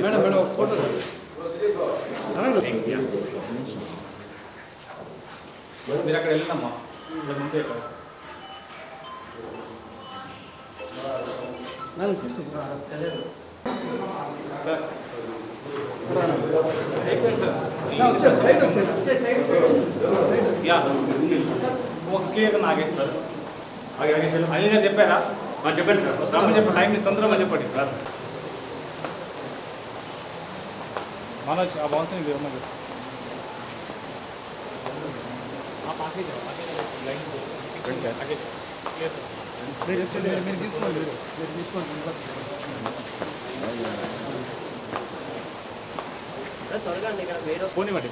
Madam photo మీరు అక్కడ వెళ్ళినమ్మా ముందే సార్ క్లియర్గా నాగేస్తారు అదే గారు చెప్పారా చెప్పండి సార్ రమ్మని చెప్పండి టైంని తొందరగా చెప్పండి సార్ మనోజ్ ఆ బాగుంటుంది మీరు ఉన్నది మీరు తీసుకోండి పోనివ్వండి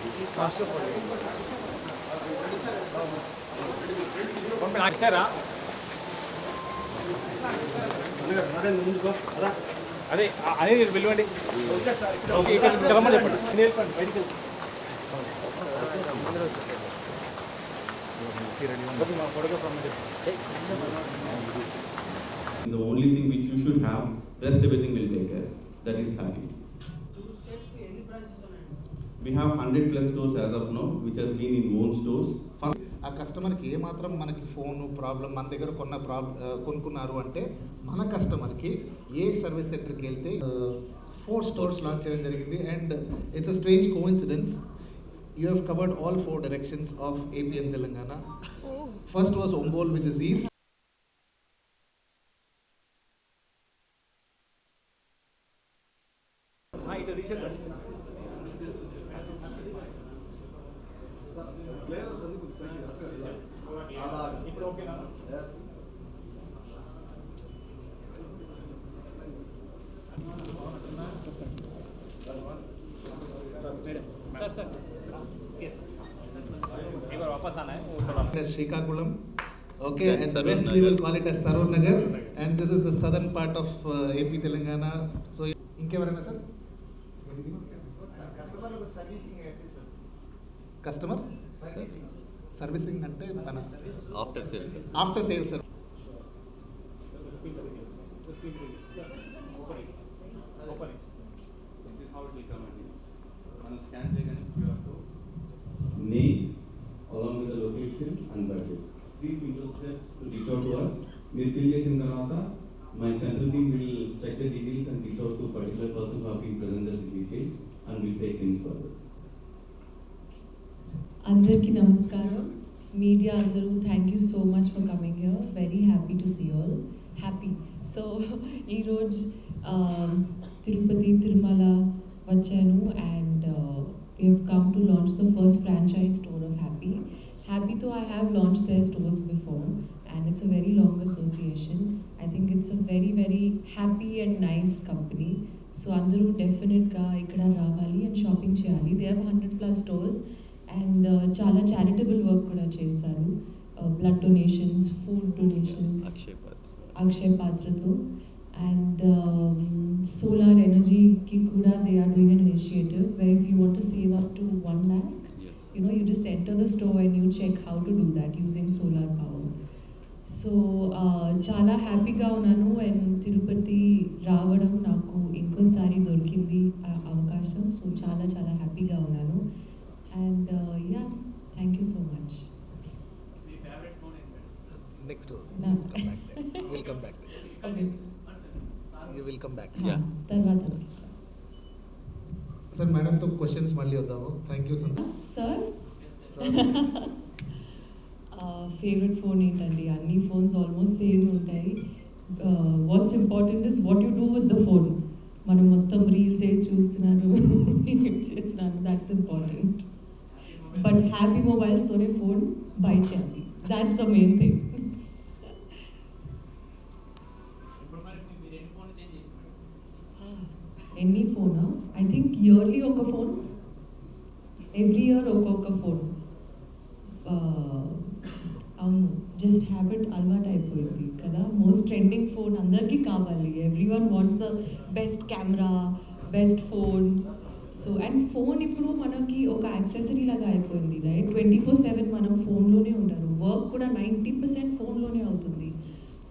నాకు ఇచ్చారా అదే అదే మీరు పిలవండి రమ్మని చెప్పండి బయటికి The only thing which you should have, rest everything will take care. That is happy. We have 100+ stores as of now, which has been in own stores. ఆ కస్టమర్కి ఏమాత్రం మనకి ఫోన్ ప్రాబ్లం మన దగ్గర కొనుక్కున్నారు అంటే మన కస్టమర్కి ఏ సర్వీస్ సెంటర్కి వెళ్తే 4 స్టోర్స్ లాంచ్ చేయడం జరిగింది. And it's a strange coincidence, you have covered all 4 directions of AP and Telangana. First was Ongole, which is east. Srikakulam, okay, and the rest we will call it as Saror Nagar, and this is the southern part of AP Telangana. So, inkevarana sir? Customer servicing ante mana After sales, sir. After sales, sir. This is how it will come at this. On scan check and you have to name along with the location and budget. These simple steps to reach out to us. మీరు fill చేసిన తర్వాత my central team will check the details and reach out to a particular person who have been presented the details and will take things further. అందరికీ నమస్కారం. Media అందరూ thank you so much for coming here. Very happy to see all. Happy. So ఈరోజు తిరుపతి తిరుమల వచ్చాను and we have come to launch the first franchise store of Happy. Happy though I have launched their stores before and it's a very long association. I think it's a very very happy and nice company. So andaru definite ga ikkada ravali and shopping cheyali. They have 100+ stores and chala charitable work kuda chestaru. Blood donations, food donations, Akshay Patra tho, and solar energy ki kuda they are doing an initiative where if you want to save up to 1 lakh, yes, you know, you just enter the store and you check how to do that using solar power. So chala happy ga unnanu and Tirupati రావడం నాకు ఇంకోసారి దొరికింది అవకాశం. So చాలా హ్యాపీగా ఉన్నాను and yeah, thank you so much. Next door. No. We'll come back there. Okay. You will come back. Yeah. తర్వాత sir మేడంతో క్వశ్చన్స్ మళ్ళీ వద్దాము. Thank you sir. Favourite phone ఏంటండి? అన్ని ఫోన్స్ ఆల్మోస్ట్ సేమ్ ఉంటాయి. What's important is what you do with the phone. మనం మొత్తం reels ఏ చూస్తున్నారు చేస్తున్నారు, దాట్స్ ఇంపార్టెంట్. బట్ హ్యాపీ మొబైల్స్తోనే ఫోన్ బై చేయాలి, దాట్స్ ద మెయిన్ థింగ్. ఎన్ని ఫోనా? ఐ థింక్ ఇయర్లీ ఒక ఫోన్, ఎవ్రీ ఇయర్ ఒక్కొక్క ఫోన్. అవును, జస్ట్ హ్యాబిట్ అలవాటు అయిపోయింది కదా. మోస్ట్ ట్రెండింగ్ ఫోన్ అందరికీ కావాలి. Every one wants the best camera, best phone. So and phone ఇప్పుడు మనకి ఒక యాక్సెసరీ లాగా అయిపోయింది, రైట్? 24/7 మనం ఫోన్లోనే ఉంటారు. వర్క్ కూడా 90% ఫోన్లోనే అవుతుంది.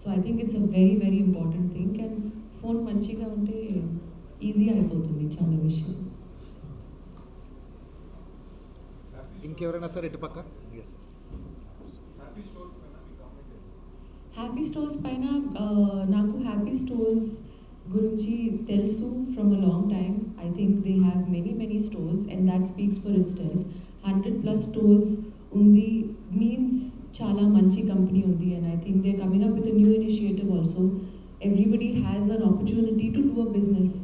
So I think it's a very very important thing. And ఇంకెవరైనా సార్ ఇటు పక్క? ఎస్. హ్యాపీ స్టోర్స్ పైన నాకు హ్యాపీ స్టోర్స్ గురించి తెలుసు from a long time. I think they have many stores and that speaks for itself. 100+ stores ఉంది means చాలా మంచి కంపెనీ ఉంది. And I think they coming up with new initiative also. Everybody has an opportunity to do a business.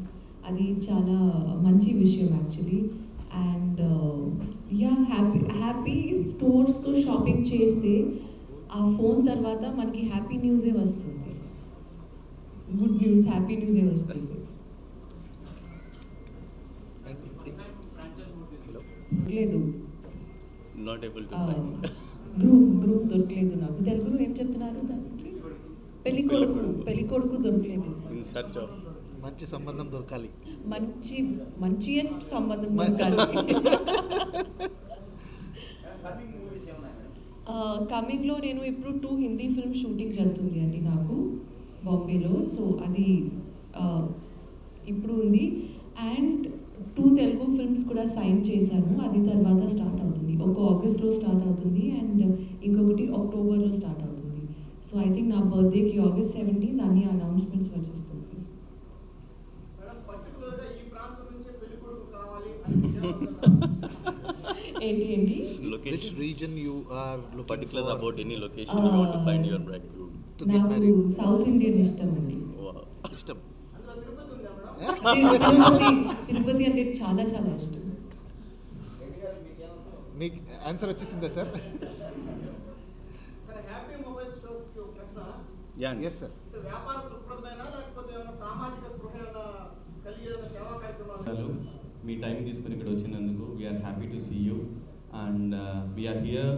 అది చాలా మంచి విషయం actually. And ya happy స్టోర్స్తో shopping చేస్తే ఆ ఫోన్ తర్వాత మనకి హ్యాపీ న్యూసే వస్తుంది. గుడ్ న్యూస్, హ్యాపీ న్యూసే వస్తుంది. లేదు, నాట్ ఏబుల్ టు గ్రూప్ దొరకలేదు నాకు. తెలుగులో ఏం చెప్తున్నారు దానికి? పెళ్లి కొడుకు దొరకలేదు. ఇన్ సర్చ్ ఆఫ్ మంచి సంబంధం దొరకాలి. మంచియెస్ట్ సంబంధం దొరకాలి. కమింగ్లో నేను ఇప్పుడు 2 హిందీ ఫిల్మ్ షూటింగ్ జరుగుతుంది అండి నాకు బాంబేలో. సో అది ఇప్పుడు ఉంది. అండ్ 2 తెలుగు ఫిల్మ్స్ కూడా సైన్ చేశాను. అది తర్వాత స్టార్ట్ అవుతుంది. ఒక ఆగస్ట్లో స్టార్ట్ అవుతుంది అండ్ ఇంకొకటి అక్టోబర్లో స్టార్ట్ అవుతుంది. సో ఐ థింక్ నా బర్త్డేకి August 17 అన్ని అనౌన్స్మెంట్స్ వచ్చేస్తుంది. ఏంటి Which region you are looking particular for about any location you want to find your bridegroom? to get నాకు married? సౌత్ ఇండియన్ ఇష్టం అండి. Wow. ఇష్టం. తిరుపతి అంటే చాలా చాలా ఇష్టం. మీకు ఆన్సర్ వచ్చేసిందా సార్? హ్యాపీ మొబైల్ స్టోర్స్ కి ఒక ప్రశ్న. Yeah. Yes sir. వ్యాపార దృక్పథమైనా లేకపోతే ఏమైనా సామాజిక స్పృహ ఏమైనా కలిగి ఏమైనా సేవా కార్యక్రమాలు? మీ టైం తీసుకుని ఇక్కడ వచ్చినందుకు we're happy to see you and we're here.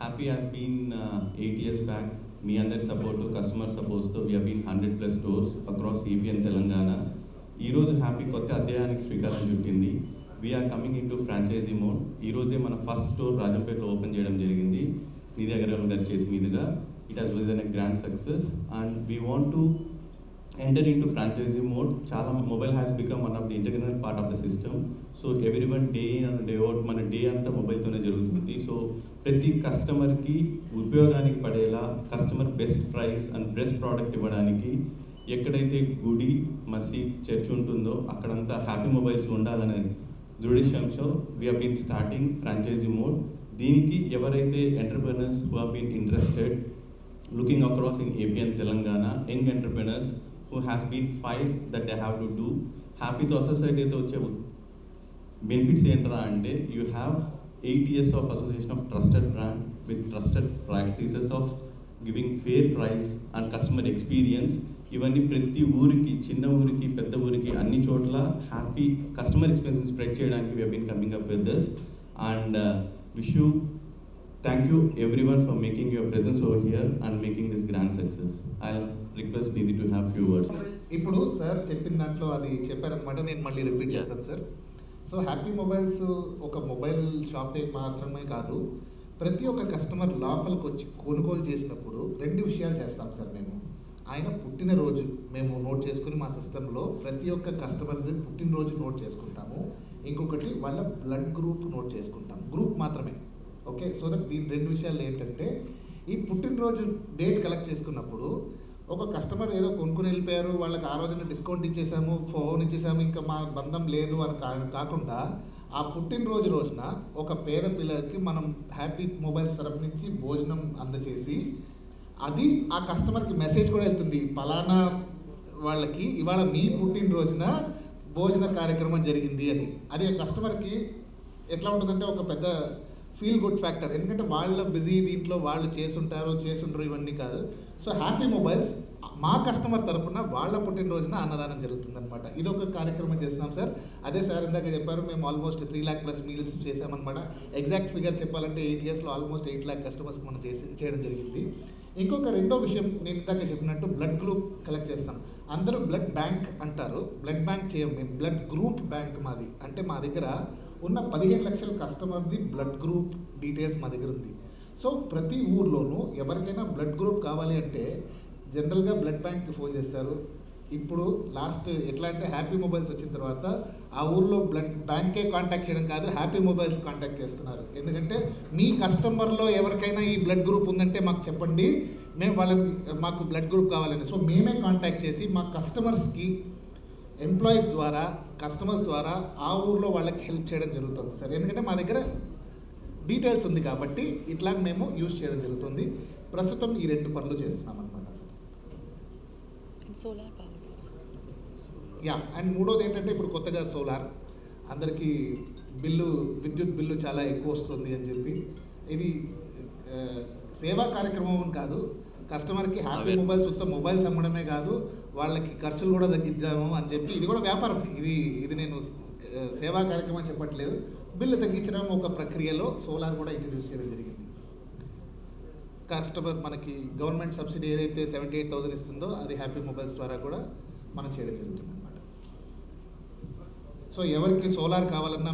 Happy has been 8 years back. మీ అందరి సపోర్టు, కస్టమర్ సపోర్ట్స్తో we're been 100+ stores across AP and Telangana. ఈరోజు హ్యాపీ కొత్త అధ్యాయానికి శ్రీకారం చుట్టింది. We're coming into franchise mode. ఈరోజే మన ఫస్ట్ స్టోర్ రాజంపేటలో ఓపెన్ చేయడం జరిగింది నిధి అగర్వాల్ గారి చేతి మీదుగా. It has been a grand success and we want to enter into franchisee mode. Chala mobile has become one of the integral part of the system. So everyone day in and day out మన day అంతా మొబైల్తోనే జరుగుతుంది. So ప్రతి కస్టమర్కి ఉపయోగానికి పడేలా customer best price and best product ఇవ్వడానికి ఎక్కడైతే గుడి, మసీద్, చర్చ్ ఉంటుందో అక్కడంతా హ్యాపీ మొబైల్స్ ఉండాలనే దృఢిశంతో we have been starting franchise mode. దీనికి ఎవరైతే entrepreneurs who have been interested looking across in AP and Telangana, young entrepreneurs who has been filed that they have to do. హ్యాపీతో అసోసియేట్ అయితే వచ్చే benefits ఏంట్రా అంటే you have 8 years of association of trusted brand with trusted practices of giving fair price and customer experience. ఇవన్నీ ప్రతి ఊరికి, చిన్న ఊరికి, పెద్ద ఊరికి, అన్ని చోట్ల హ్యాపీ కస్టమర్ ఎక్స్పీరియన్స్ స్ప్రెడ్ చేయడానికి we have been coming up with this and wish you thank you everyone for making your presence over here and making this grand success. I'll request Nidhi to have few words. ఇప్పుడు sir చెప్పిన దాంట్లో అది చెప్పారనమాట, నేను మళ్ళీ repeat చేస్తాను sir. So happy mobiles ఒక mobile షాపే మాత్రమే కాదు, ప్రతి ఒక్క కస్టమర్ లోపలికి వచ్చి కొనుగోలు చేసినప్పుడు 2 విషయాలు చేస్తాం సార్. మేము ఆయన పుట్టినరోజు మేము నోట్ చేసుకుని మా సిస్టంలో ప్రతి ఒక్క కస్టమర్ది పుట్టినరోజు నోట్ చేసుకుంటాము. ఇంకొకటి వాళ్ళ బ్లడ్ గ్రూప్ నోట్ చేసుకుంటాం, గ్రూప్ మాత్రమే. ఓకే, సో దట్ దీని 2 విషయాలు ఏంటంటే ఈ పుట్టినరోజు డేట్ కలెక్ట్ చేసుకున్నప్పుడు ఒక కస్టమర్ ఏదో కొనుక్కుని వెళ్ళిపోయారు, వాళ్ళకి ఆ రోజున డిస్కౌంట్ ఇచ్చేసాము, ఫోన్ ఇచ్చేసాము, ఇంకా మా బంధం లేదు అని కాకుండా ఆ పుట్టినరోజు రోజున ఒక పేద పిల్లలకి మనం హ్యాపీ మొబైల్స్ తరపు నుంచి భోజనం అందచేసి అది ఆ కస్టమర్కి మెసేజ్ కూడా వెళ్తుంది, పలానా వాళ్ళకి ఇవాళ మీ పుట్టినరోజున భోజన కార్యక్రమం జరిగింది అని. అది ఆ కస్టమర్కి ఎట్లా ఉంటుందంటే ఒక పెద్ద ఫీల్ గుడ్ ఫ్యాక్టర్. ఎందుకంటే వాళ్ళ బిజీ దీంట్లో వాళ్ళు చేసుంటారు ఇవన్నీ కాదు. సో హ్యాపీ మొబైల్స్ మా కస్టమర్ తరపున వాళ్ళ పుట్టినరోజున అన్నదానం జరుగుతుందన్నమాట. ఇది ఒక కార్యక్రమం చేస్తున్నాం సార్. అదే సార్ ఇందాక చెప్పారు, మేము ఆల్మోస్ట్ 3 lakh+ మీల్స్ చేసామన్నమాట. ఎగ్జాక్ట్ ఫిగర్ చెప్పాలంటే 8 yearsలో ఆల్మోస్ట్ 8 lakh కస్టమర్స్కి మనం చేయడం జరిగింది. ఇంకొక రెండో విషయం నేను ఇందాక చెప్పినట్టు బ్లడ్ గ్రూప్ కలెక్ట్ చేస్తాం. అందరూ బ్లడ్ బ్యాంక్ అంటారు, బ్లడ్ బ్యాంక్ చేయం మేము, బ్లడ్ గ్రూప్ బ్యాంక్ మాది. అంటే మా దగ్గర ఉన్న 15 లక్షల కస్టమర్ది బ్లడ్ గ్రూప్ డీటెయిల్స్ మా దగ్గర ఉంది. సో ప్రతి ఊర్లోనూ ఎవరికైనా బ్లడ్ గ్రూప్ కావాలి అంటే జనరల్గా బ్లడ్ బ్యాంక్కి ఫోన్ చేస్తారు, ఇప్పుడు లాస్ట్ ఎట్లా అంటే హ్యాపీ మొబైల్స్ వచ్చిన తర్వాత ఆ ఊర్లో బ్లడ్ బ్యాంకే కాంటాక్ట్ చేయడం కాదు, హ్యాపీ మొబైల్స్ కాంటాక్ట్ చేస్తున్నారు. ఎందుకంటే మీ కస్టమర్లో ఎవరికైనా ఈ బ్లడ్ గ్రూప్ ఉందంటే మాకు చెప్పండి, మేము వాళ్ళకి మాకు బ్లడ్ గ్రూప్ కావాలని. సో మేమే కాంటాక్ట్ చేసి మా కస్టమర్స్కి ఎంప్లాయీస్ ద్వారా కస్టమర్స్ ద్వారా ఆ ఊర్లో వాళ్ళకి హెల్ప్ చేయడం జరుగుతుంది సార్. ఎందుకంటే మా దగ్గర డీటెయిల్స్ ఉంది కాబట్టి ఇట్లా మేము యూజ్ చేయడం జరుగుతుంది. ప్రస్తుతం ఈ 2 పనులు చేస్తున్నాం అనమాట sir. Solar power. Yeah, and మూడోది ఏంటంటే ఇప్పుడు కొత్తగా సోలార్ అందరికీ విద్యుత్ బిల్లు చాలా ఎక్కువ వస్తుంది అని చెప్పి, ఇది సేవా కార్యక్రమం అని కాదు, కస్టమర్కి హ్యాపీ మొబైల్స్ ఉత్త మొబైల్స్ అమ్మడమే కాదు, వాళ్ళకి ఖర్చులు కూడా తగ్గిద్దాము అని చెప్పి, ఇది కూడా వ్యాపారం. ఇది నేను సేవా కార్యక్రమం చెప్పట్లేదు. బిల్లు తగ్గించడం ఒక ప్రక్రియలో సోలార్ కూడా ఇంట్రడ్యూస్ చేయడం జరిగింది. కస్టమర్ మనకి గవర్నమెంట్ సబ్సిడీ ఏదైతే 78,000 ఇస్తుందో అది హ్యాపీ మొబైల్స్ ద్వారా కూడా మనం చేయడం జరుగుతుంది అనమాట. సో ఎవరికి సోలార్ కావాలన్నా